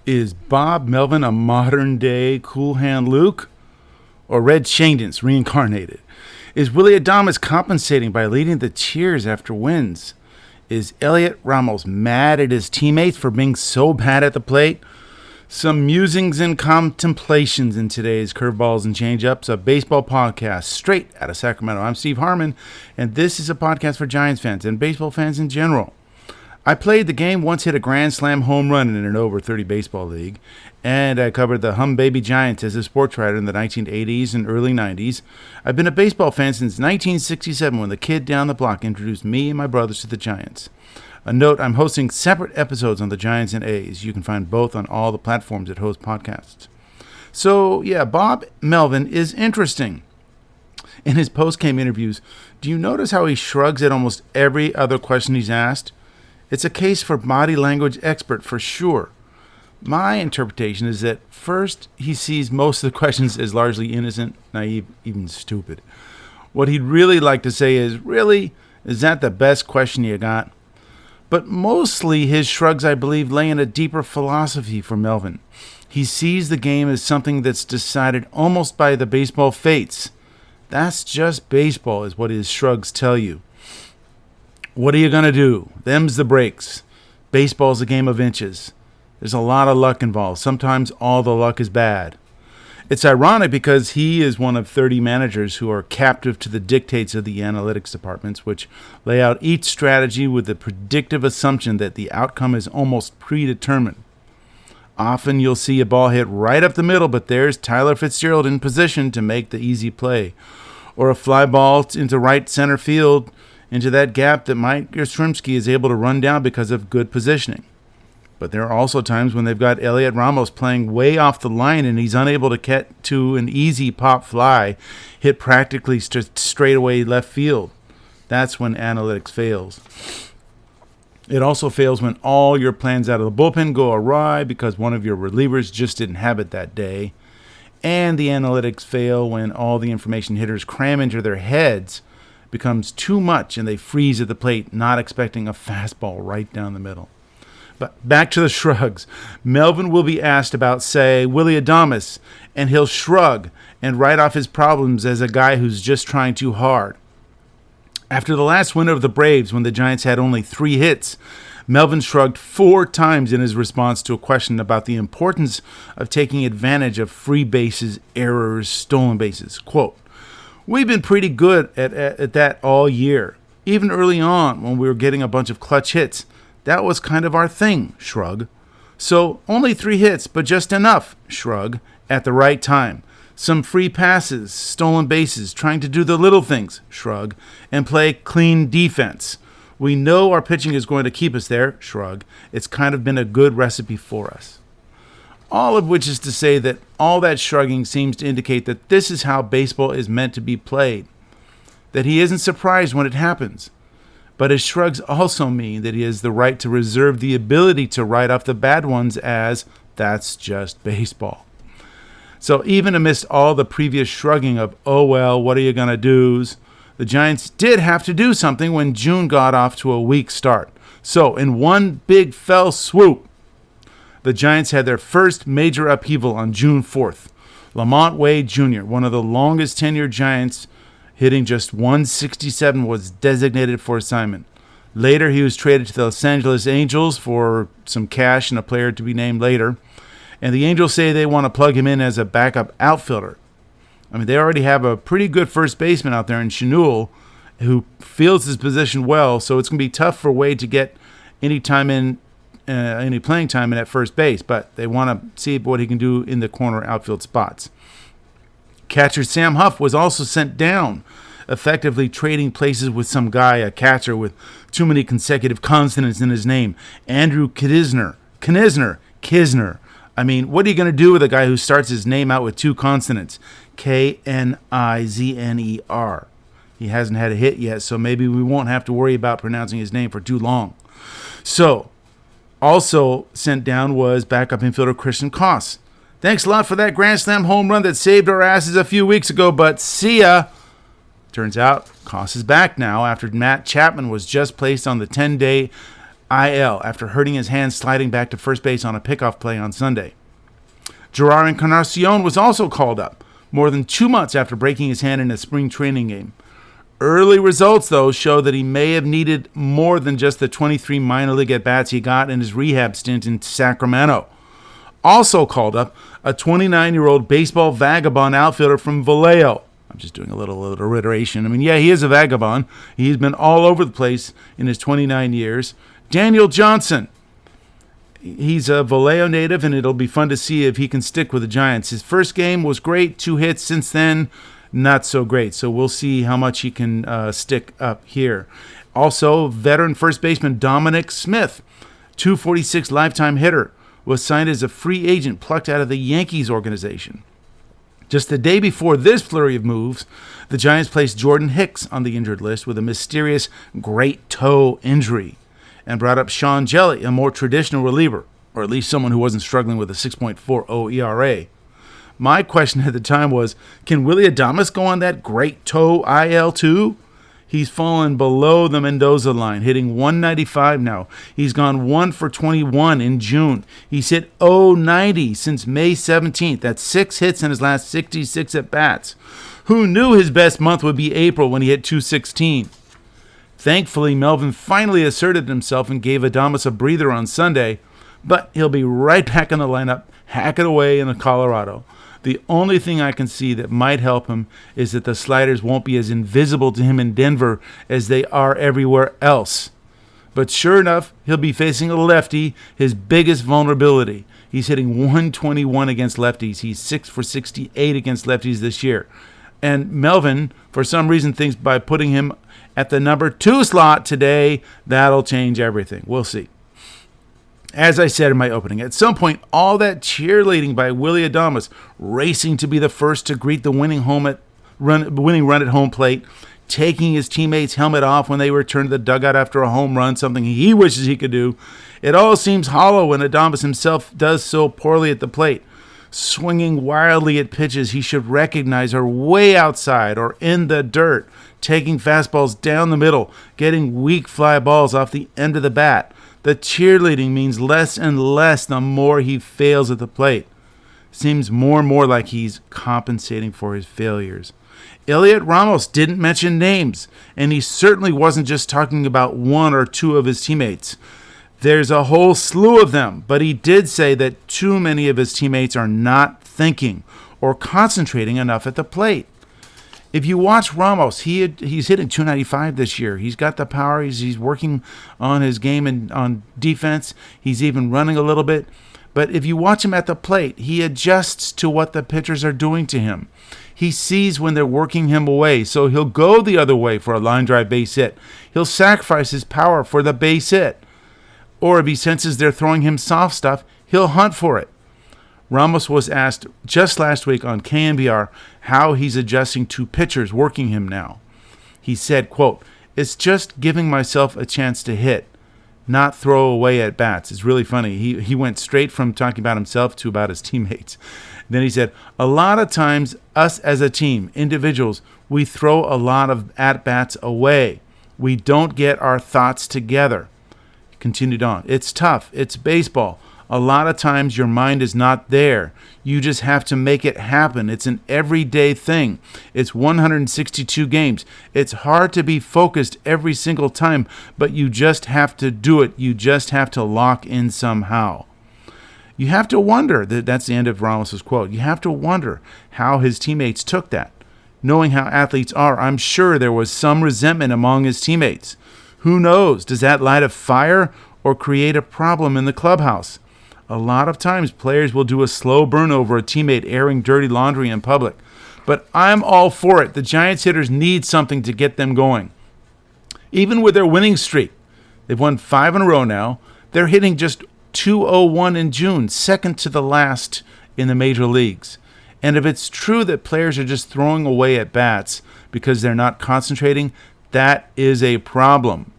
Is Bob Melvin a modern-day Cool Hand Luke? Or Red Shandance reincarnated? Is Heliot Ramos compensating by leading the cheers after wins? Is Heliot Ramos mad at his teammates for being so bad at the plate? Some musings and contemplations in today's Curveballs and Change-Ups, a baseball podcast straight out of Sacramento. I'm Steve Harmon, and this is a podcast for Giants fans and baseball fans in general. I played the game, once hit a grand slam home run in an over 30 baseball league, and I covered the Hum Baby Giants as a sports writer in the 1980s and early 90s. I've been a baseball fan since 1967 when the kid down the block introduced me and my brothers to the Giants. A note, I'm hosting separate episodes on the Giants and A's. You can find both on all the platforms that host podcasts. So, yeah, Bob Melvin is interesting. In his post-game interviews, do you notice how he shrugs at almost every other question he's asked? It's a case for body language expert for sure. My interpretation is that first, he sees most of the questions as largely innocent, naive, even stupid. What he'd really like to say is, really? Is that the best question you got? But mostly his shrugs, I believe, lay in a deeper philosophy for Melvin. He sees the game as something that's decided almost by the baseball fates. That's just baseball, is what his shrugs tell you. What are you going to do? Them's the breaks. Baseball's a game of inches. There's a lot of luck involved. Sometimes all the luck is bad. It's ironic because he is one of 30 managers who are captive to the dictates of the analytics departments, which lay out each strategy with the predictive assumption that the outcome is almost predetermined. Often you'll see a ball hit right up the middle, but there's Tyler Fitzgerald in position to make the easy play. Or a fly ball into right center field into that gap that Mike Yastrzemski is able to run down because of good positioning. But there are also times when they've got Heliot Ramos playing way off the line and he's unable to get to an easy pop fly hit practically straight away left field. That's when analytics fails. It also fails when all your plans out of the bullpen go awry because one of your relievers just didn't have it that day. And the analytics fail when all the information hitters cram into their heads becomes too much and they freeze at the plate, not expecting a fastball right down the middle. But back to the shrugs. Melvin will be asked about, say, Heliot Ramos, and he'll shrug and write off his problems as a guy who's just trying too hard. After the last win of the Braves, when the Giants had only 3 hits, Melvin shrugged 4 times in his response to a question about the importance of taking advantage of free bases, errors, stolen bases. Quote, "We've been pretty good at that all year. Even early on when we were getting a bunch of clutch hits, that was kind of our thing, shrug. So only 3 hits, but just enough, shrug, at the right time. Some free passes, stolen bases, trying to do the little things, shrug, and play clean defense. We know our pitching is going to keep us there, shrug. It's kind of been a good recipe for us." All of which is to say that all that shrugging seems to indicate that this is how baseball is meant to be played. That he isn't surprised when it happens. But his shrugs also mean that he has the right to reserve the ability to write off the bad ones as, that's just baseball. So even amidst all the previous shrugging of, oh well, what are you going to do's, the Giants did have to do something when June got off to a weak start. So in one big fell swoop, the Giants had their first major upheaval on June 4th. Lamont Wade Jr., one of the longest tenured Giants, hitting just 167, was designated for assignment. Later, he was traded to the Los Angeles Angels for some cash and a player to be named later. And the Angels say they want to plug him in as a backup outfielder. I mean, they already have a pretty good first baseman out there in Chenul who fields his position well, so it's going to be tough for Wade to get any playing time in at first base, but they want to see what he can do in the corner outfield spots. Catcher Sam Huff was also sent down, effectively trading places with some guy, a catcher with too many consecutive consonants in his name, Andrew Knizner. I mean, what are you going to do with a guy who starts his name out with 2 consonants? Knizner. He hasn't had a hit yet, so maybe we won't have to worry about pronouncing his name for too long. So, also sent down was backup infielder Christian Koss. Thanks a lot for that grand slam home run that saved our asses a few weeks ago, but see ya. Turns out Koss is back now after Matt Chapman was just placed on the 10-day IL after hurting his hand sliding back to first base on a pickoff play on Sunday. Gerard Encarnacion was also called up, more than 2 months after breaking his hand in a spring training game. Early results, though, show that he may have needed more than just the 23 minor league at-bats he got in his rehab stint in Sacramento. Also called up, a 29-year-old baseball vagabond outfielder from Vallejo. I'm just doing a little alliteration. I mean, yeah, he is a vagabond. He's been all over the place in his 29 years. Daniel Johnson. He's a Vallejo native, and it'll be fun to see if he can stick with the Giants. His first game was great, 2 hits. Since then, not so great. So we'll see how much he can stick up here. Also, veteran first baseman Dominic Smith, 246 lifetime hitter, was signed as a free agent plucked out of the Yankees organization. Just the day before this flurry of moves, the Giants placed Jordan Hicks on the injured list with a mysterious great toe injury and brought up Sean Jelly, a more traditional reliever, or at least someone who wasn't struggling with a 6.40 ERA. My question at the time was, can Willy Adames go on that great toe IL too? He's fallen below the Mendoza line, hitting 195 now. He's gone 1 for 21 in June. He's hit .090 since May 17th. That's 6 hits in his last 66 at-bats. Who knew his best month would be April when he hit .216? Thankfully, Melvin finally asserted himself and gave Adames a breather on Sunday, but he'll be right back in the lineup, hacking away in Colorado. The only thing I can see that might help him is that the sliders won't be as invisible to him in Denver as they are everywhere else. But sure enough, he'll be facing a lefty, his biggest vulnerability. He's hitting 121 against lefties. He's 6 for 68 against lefties this year. And Melvin, for some reason, thinks by putting him at the number 2 slot today, that'll change everything. We'll see. As I said in my opening, at some point, all that cheerleading by Willy Adames, racing to be the first to greet the winning run at home plate, taking his teammates' helmet off when they return to the dugout after a home run, something he wishes he could do, it all seems hollow when Adames himself does so poorly at the plate. Swinging wildly at pitches he should recognize are way outside or in the dirt, taking fastballs down the middle, getting weak fly balls off the end of the bat. The cheerleading means less and less the more he fails at the plate. Seems more and more like he's compensating for his failures. Heliot Ramos didn't mention names, and he certainly wasn't just talking about 1 or 2 of his teammates. There's a whole slew of them, but he did say that too many of his teammates are not thinking or concentrating enough at the plate. If you watch Ramos, he's hitting 295 this year. He's got the power. He's working on his game and on defense. He's even running a little bit. But if you watch him at the plate, he adjusts to what the pitchers are doing to him. He sees when they're working him away, so he'll go the other way for a line drive base hit. He'll sacrifice his power for the base hit. Or if he senses they're throwing him soft stuff, he'll hunt for it. Ramos was asked just last week on KNBR how he's adjusting to pitchers working him now. He said, quote, "It's just giving myself a chance to hit, not throw away at bats." It's really funny. He went straight from talking about himself to about his teammates. Then he said, "A lot of times, us as a team, individuals, we throw a lot of at-bats away. We don't get our thoughts together." He continued on. "It's tough. It's baseball. A lot of times your mind is not there. You just have to make it happen. It's an everyday thing. It's 162 games. It's hard to be focused every single time, but you just have to do it. You just have to lock in somehow." You have to wonder, that's the end of Ramos's quote, you have to wonder how his teammates took that. Knowing how athletes are, I'm sure there was some resentment among his teammates. Who knows? Does that light a fire or create a problem in the clubhouse? A lot of times players will do a slow burn over a teammate airing dirty laundry in public. But I'm all for it. The Giants hitters need something to get them going. Even with their winning streak, they've won 5 in a row now. They're hitting just .201 in June, second to the last in the major leagues. And if it's true that players are just throwing away at bats because they're not concentrating, that is a problem.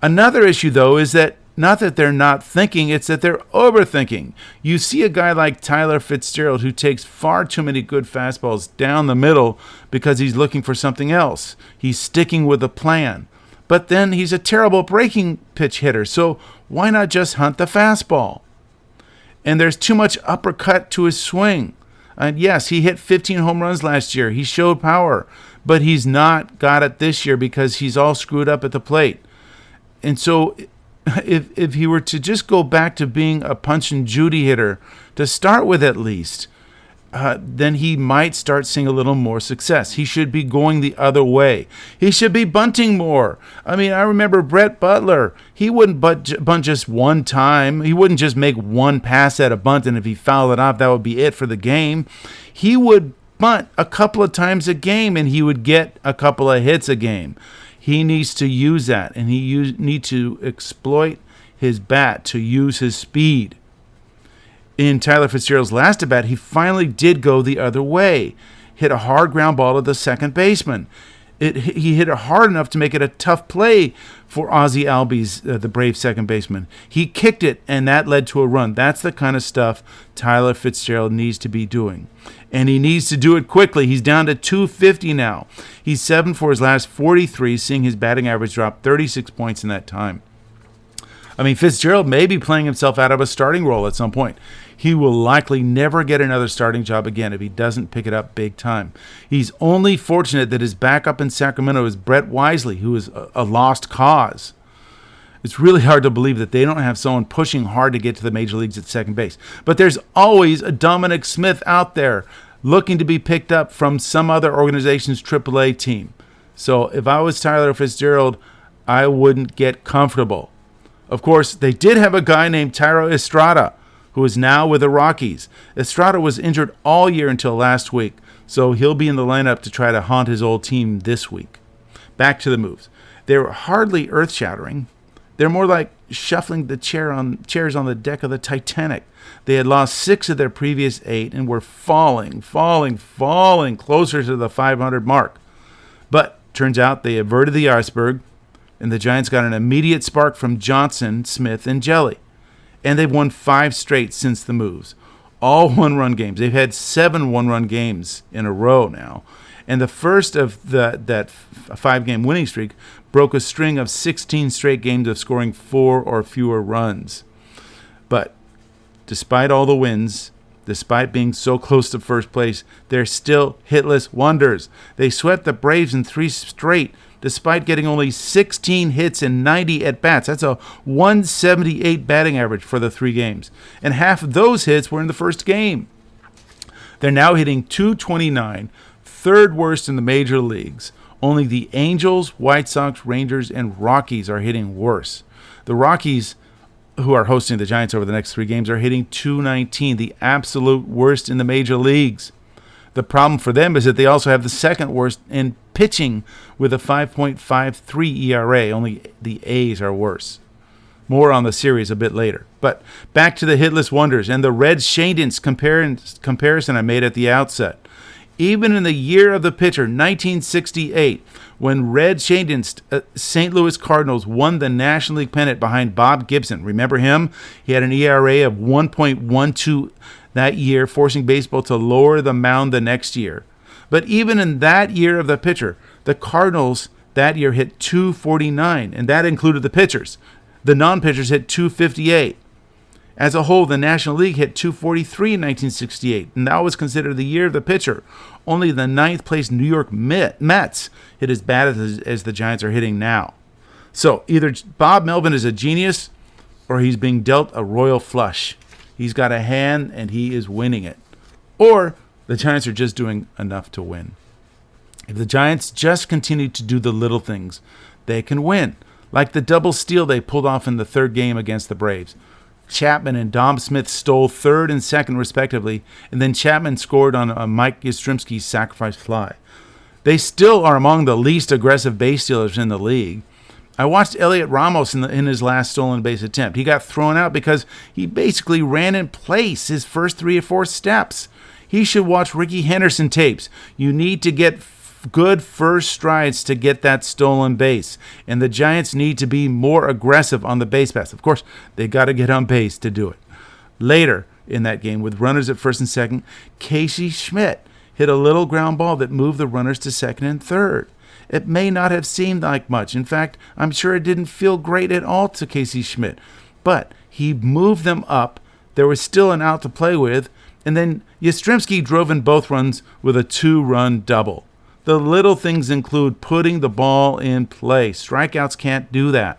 Another issue, though, is that not that they're not thinking, it's that they're overthinking. You see a guy like Tyler Fitzgerald who takes far too many good fastballs down the middle because he's looking for something else. He's sticking with a plan. But then he's a terrible breaking pitch hitter, so why not just hunt the fastball? And there's too much uppercut to his swing. And yes, he hit 15 home runs last year. He showed power, but he's not got it this year because he's all screwed up at the plate. And so if he were to just go back to being a punch and Judy hitter to start with at least, then he might start seeing a little more success. He should be going the other way. He should be bunting more. I mean, I remember Brett Butler. He wouldn't bunt just one time. He wouldn't just make one pass at a bunt, and if he fouled it off, that would be it for the game. He would bunt a couple of times a game, and he would get a couple of hits a game. He needs to use that, and he needs to exploit his bat to use his speed. In Tyler Fitzgerald's last at-bat, he finally did go the other way, hit a hard ground ball to the second baseman. He hit it hard enough to make it a tough play for Ozzie Albies, the Brave second baseman. He kicked it, and that led to a run. That's the kind of stuff Tyler Fitzgerald needs to be doing. And he needs to do it quickly. He's down to 250 now. He's 7 for his last 43, seeing his batting average drop 36 points in that time. I mean, Fitzgerald may be playing himself out of a starting role at some point. He will likely never get another starting job again if he doesn't pick it up big time. He's only fortunate that his backup in Sacramento is Brett Wisely, who is a lost cause. It's really hard to believe that they don't have someone pushing hard to get to the major leagues at second base. But there's always a Dominic Smith out there looking to be picked up from some other organization's AAA team. So if I was Tyler Fitzgerald, I wouldn't get comfortable. Of course, they did have a guy named Thairo Estrada, who is now with the Rockies. Estrada was injured all year until last week, so he'll be in the lineup to try to haunt his old team this week. Back to the moves. They were hardly earth-shattering. They're more like shuffling the chairs on the deck of the Titanic. They had lost 6 of their previous 8 and were falling closer to the 500 mark. But turns out they averted the iceberg, and the Giants got an immediate spark from Johnson, Smith, and Jelly. And they've won 5 straight since the moves. All one-run games. They've had 7 one-run games in a row now. And the first of that 5-game winning streak broke a string of 16 straight games of scoring 4 or fewer runs. But despite all the wins, despite being so close to first place, they're still hitless wonders. They swept the Braves in 3 straight, despite getting only 16 hits and 90 at-bats. That's a 178 batting average for the 3 games. And half of those hits were in the first game. They're now hitting .229, third worst in the major leagues. Only the Angels, White Sox, Rangers, and Rockies are hitting worse. The Rockies, who are hosting the Giants over the next 3 games, are hitting .219, the absolute worst in the major leagues. The problem for them is that they also have the second worst in pitching with a 5.53 ERA. Only the A's are worse. More on the series a bit later. But back to the hitless wonders and the Red Shadens comparison I made at the outset. Even in the year of the pitcher, 1968, when Red Shadens, St. Louis Cardinals won the National League pennant behind Bob Gibson. Remember him? He had an ERA of 1.12 that year, forcing baseball to lower the mound the next year. But even in that year of the pitcher, the Cardinals that year hit .249, and that included the pitchers. The non-pitchers hit .258. As a whole, the National League hit .243 in 1968, and that was considered the year of the pitcher. Only the 9th-place New York Mets hit as bad as the Giants are hitting now. So either Bob Melvin is a genius, or he's being dealt a royal flush. He's got a hand, and he is winning it. Or the Giants are just doing enough to win. If the Giants just continue to do the little things, they can win. Like the double steal they pulled off in the 3rd game against the Braves. Chapman and Dom Smith stole 3rd and 2nd respectively, and then Chapman scored on a Mike Yastrzemski's sacrifice fly. They still are among the least aggressive base stealers in the league. I watched Heliot Ramos in his last stolen base attempt. He got thrown out because he basically ran in place his first 3 or 4 steps. He should watch Ricky Henderson tapes. You need to get good first strides to get that stolen base. And the Giants need to be more aggressive on the base pass. Of course, they got to get on base to do it. Later in that game, with runners at 1st and 2nd, Casey Schmidt hit a little ground ball that moved the runners to 2nd and 3rd. It may not have seemed like much. In fact, I'm sure it didn't feel great at all to Casey Schmidt. But he moved them up. There was still an out to play with. And then Yastrzemski drove in both runs with a 2-run double. The little things include putting the ball in play. Strikeouts can't do that.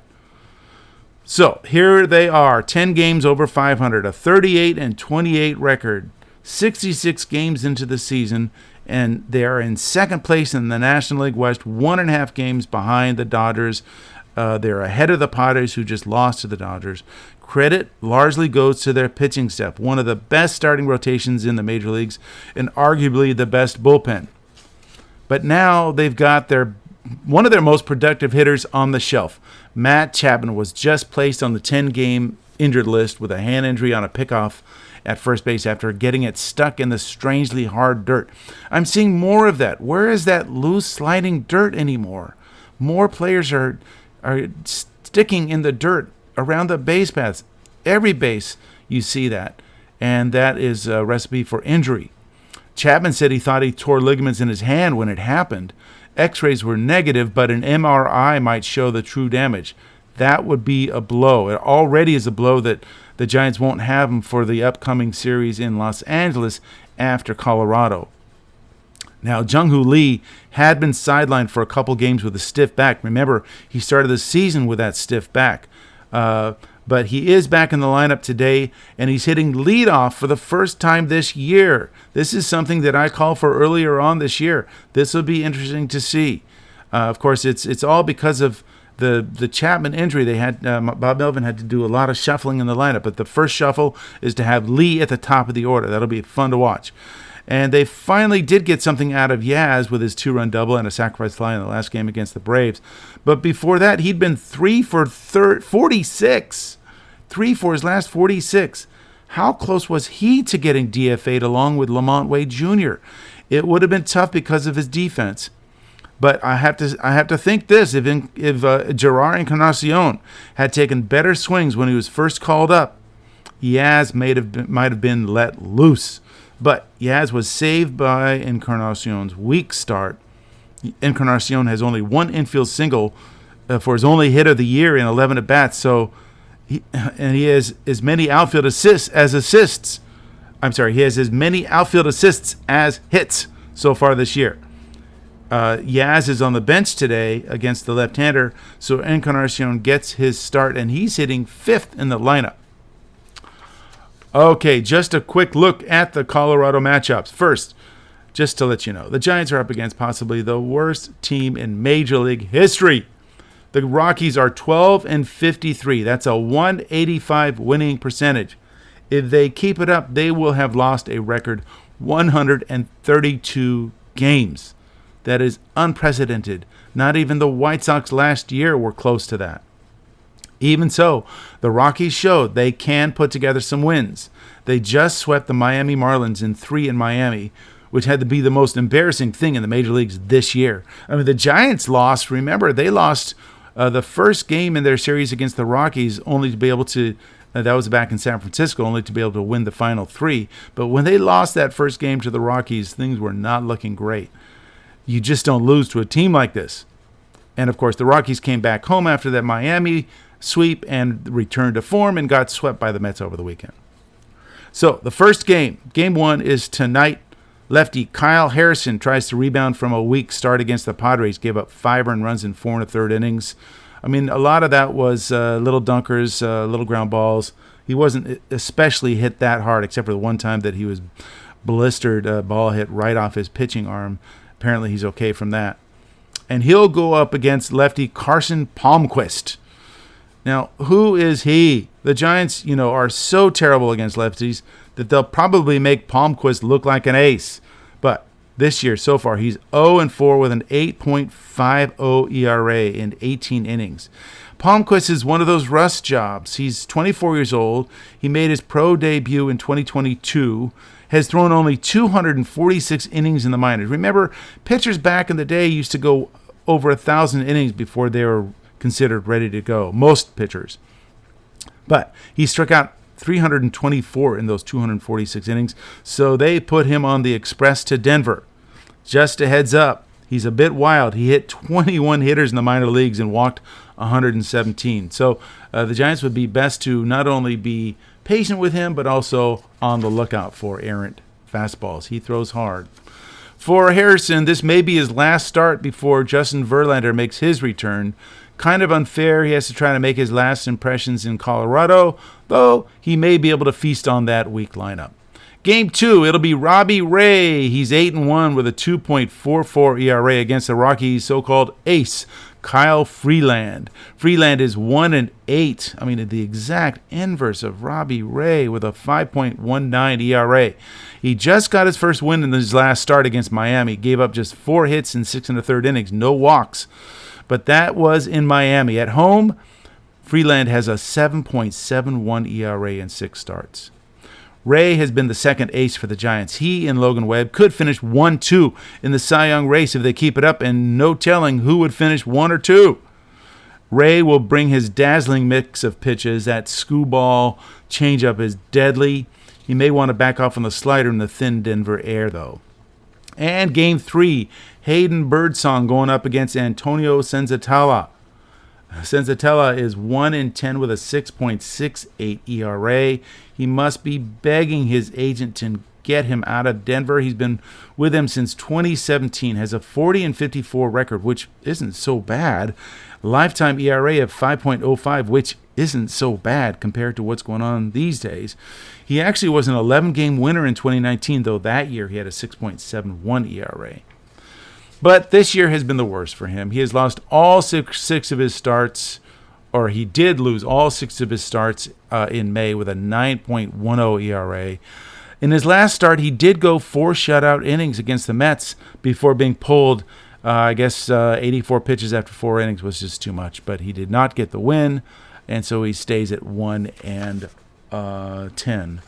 So here they are, 10 games over 500, a 38-28 record, 66 games into the season, and they are in second place in the National League West, 1.5 games behind the Dodgers. They're ahead of the Padres, who just lost to the Dodgers. Credit largely goes to their pitching staff, one of the best starting rotations in the major leagues, and arguably the best bullpen. But now they've got one of their most productive hitters on the shelf. Matt Chapman was just placed on the 10-game injured list with a hand injury on a pickoff at first base after getting it stuck in the strangely hard dirt. I'm seeing more of that. Where is that loose sliding dirt anymore? More players are sticking in the dirt around the base paths. Every base you see that, and that is a recipe for injury. Chapman said he thought he tore ligaments in his hand when it happened. X-rays were negative, but an MRI might show the true damage. That would be a blow. It already is a blow that the Giants won't have him for the upcoming series in Los Angeles after Colorado. Now, Jung-Hoo Lee had been sidelined for a couple games with a stiff back. Remember, he started the season with that stiff back. But he is back in the lineup today, and he's hitting leadoff for the first time this year. This is something that I called for earlier on this year. This will be interesting to see. Of course, it's all because of the Chapman injury. They had Bob Melvin had to do a lot of shuffling in the lineup, but the first shuffle is to have Lee at the top of the order. That'll be fun to watch. And they finally did get something out of Yaz with his 2-run double and a sacrifice fly in the last game against the Braves. But before that, he'd been 3 for 46. 3 for his last 46. How close was he to getting DFA'd along with Lamont Wade Jr.? It would have been tough because of his defense. But I have to think this: if Gerard Encarnacion had taken better swings when he was first called up, Yaz might have been let loose. But Yaz was saved by Encarnacion's weak start. Encarnacion has only one infield single for his only hit of the year in 11 at-bats. So, he has as many outfield assists as assists. He has as many outfield assists as hits so far this year. Yaz is on the bench today against the left-hander, so Encarnacion gets his start, and he's hitting 5th in the lineup. Okay, just a quick look at the Colorado matchups. First, just to let you know, the Giants are up against possibly the worst team in Major League history. The Rockies are 12-53. That's a 185 winning percentage. If they keep it up, they will have lost a record 132 games. That is unprecedented. Not even the White Sox last year were close to that. Even so, the Rockies showed they can put together some wins. They just swept the Miami Marlins in 3 in Miami, which had to be the most embarrassing thing in the major leagues this year. I mean, the Giants lost. Remember, they lost the first game in their series against the Rockies only to be able to, that was back in San Francisco, only to be able to win the final 3. But when they lost that first game to the Rockies, things were not looking great. You just don't lose to a team like this. And, of course, the Rockies came back home after that Miami sweep and returned to form and got swept by the Mets over the weekend. So the first game, game 1, is tonight. Lefty Kyle Harrison tries to rebound from a weak start against the Padres, gave up 5 earned runs in 4 1/3 innings. I mean, a lot of that was little dunkers, little ground balls. He wasn't especially hit that hard, except for the one time that he was blistered, ball hit right off his pitching arm. Apparently he's okay from that. And he'll go up against lefty Carson Palmquist. Now, who is he? The Giants, are so terrible against lefties that they'll probably make Palmquist look like an ace. But this year, so far, he's 0-4 with an 8.50 ERA in 18 innings. Palmquist is one of those rust jobs. He's 24 years old. He made his pro debut in 2022. Has thrown only 246 innings in the minors. Remember, pitchers back in the day used to go over 1,000 innings before they were considered ready to go. Most pitchers. But he struck out 324 in those 246 innings, so they put him on the express to Denver. Just a heads up, He's a bit wild. He hit 21 hitters in the minor leagues and walked 117. So the Giants would be best to not only be patient with him, but also on the lookout for errant fastballs. He throws hard. For Harrison, this may be his last start before Justin Verlander makes his return. Kind of unfair. He has to try to make his last impressions in Colorado, though he may be able to feast on that weak lineup. Game 2, it'll be Robbie Ray. He's 8-1 with a 2.44 ERA against the Rockies' so-called ace, Kyle Freeland. Freeland is 1-8. I mean, the exact inverse of Robbie Ray with a 5.19 ERA. He just got his first win in his last start against Miami. Gave up just 4 hits in 6 1/3 innings, no walks. But that was in Miami. At home, Freeland has a 7.71 ERA in 6 starts. Ray has been the second ace for the Giants. He and Logan Webb could finish 1-2 in the Cy Young race if they keep it up, and no telling who would finish 1 or 2. Ray will bring his dazzling mix of pitches. That screwball changeup is deadly. He may want to back off on the slider in the thin Denver air, though. And Game 3, Hayden Birdsong going up against Antonio Senzatella. Senzatella is 1-10 with a 6.68 ERA. He must be begging his agent to get him out of Denver. He's been with him since 2017, has a 40-54 record, which isn't so bad. Lifetime ERA of 5.05, which isn't so bad compared to what's going on these days. He actually was an 11-game winner in 2019, though that year he had a 6.71 ERA. But this year has been the worst for him. He has lost all six of his starts, or he did lose all 6 of his starts in May with a 9.10 ERA. In his last start, he did go 4 shutout innings against the Mets before being pulled. 84 pitches after 4 innings was just too much. But he did not get the win, and so he stays at 1-10.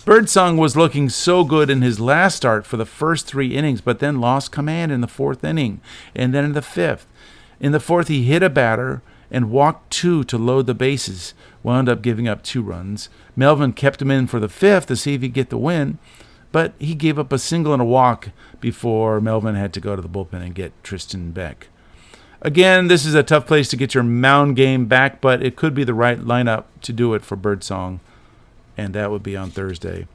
Birdsong was looking so good in his last start for the first 3 innings, but then lost command in the 4th inning, and then in the 5th. In the 4th, he hit a batter and walked 2 to load the bases, wound up giving up 2 runs. Melvin kept him in for the 5th to see if he'd get the win, but he gave up a single and a walk before Melvin had to go to the bullpen and get Tristan Beck. Again, this is a tough place to get your mound game back, but it could be the right lineup to do it for Birdsong, and that would be on Thursday.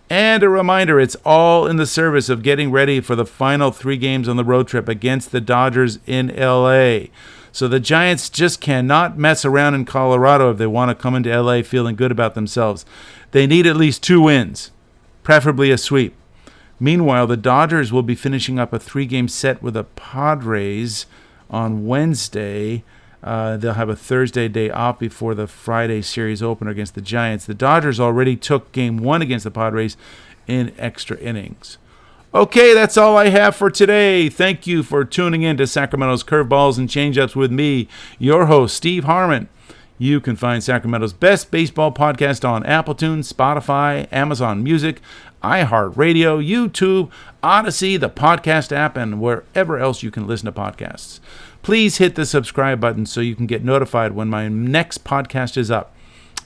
And a reminder, it's all in the service of getting ready for the final 3 games on the road trip against the Dodgers in L.A. So the Giants just cannot mess around in Colorado if they want to come into L.A. feeling good about themselves. They need at least 2 wins, preferably a sweep. Meanwhile, the Dodgers will be finishing up a 3-game set with the Padres on Wednesday. They'll have a Thursday day off before the Friday series opener against the Giants. The Dodgers already took Game 1 against the Padres in extra innings. Okay, that's all I have for today. Thank you for tuning in to Sacramento's Curveballs and Changeups with me, your host, Steve Harmon. You can find Sacramento's best baseball podcast on Apple Tunes, Spotify, Amazon Music, iHeartRadio, YouTube, Odyssey, the podcast app, and wherever else you can listen to podcasts. Please hit the subscribe button so you can get notified when my next podcast is up.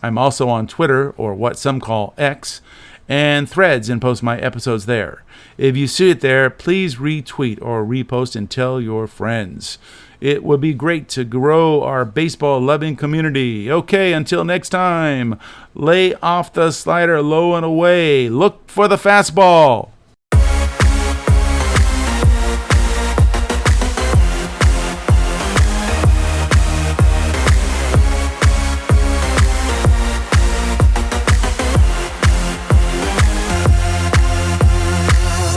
I'm also on Twitter, or what some call X, and Threads, and post my episodes there. If you see it there, please retweet or repost and tell your friends. It would be great to grow our baseball-loving community. Okay, until next time, lay off the slider low and away. Look for the fastball.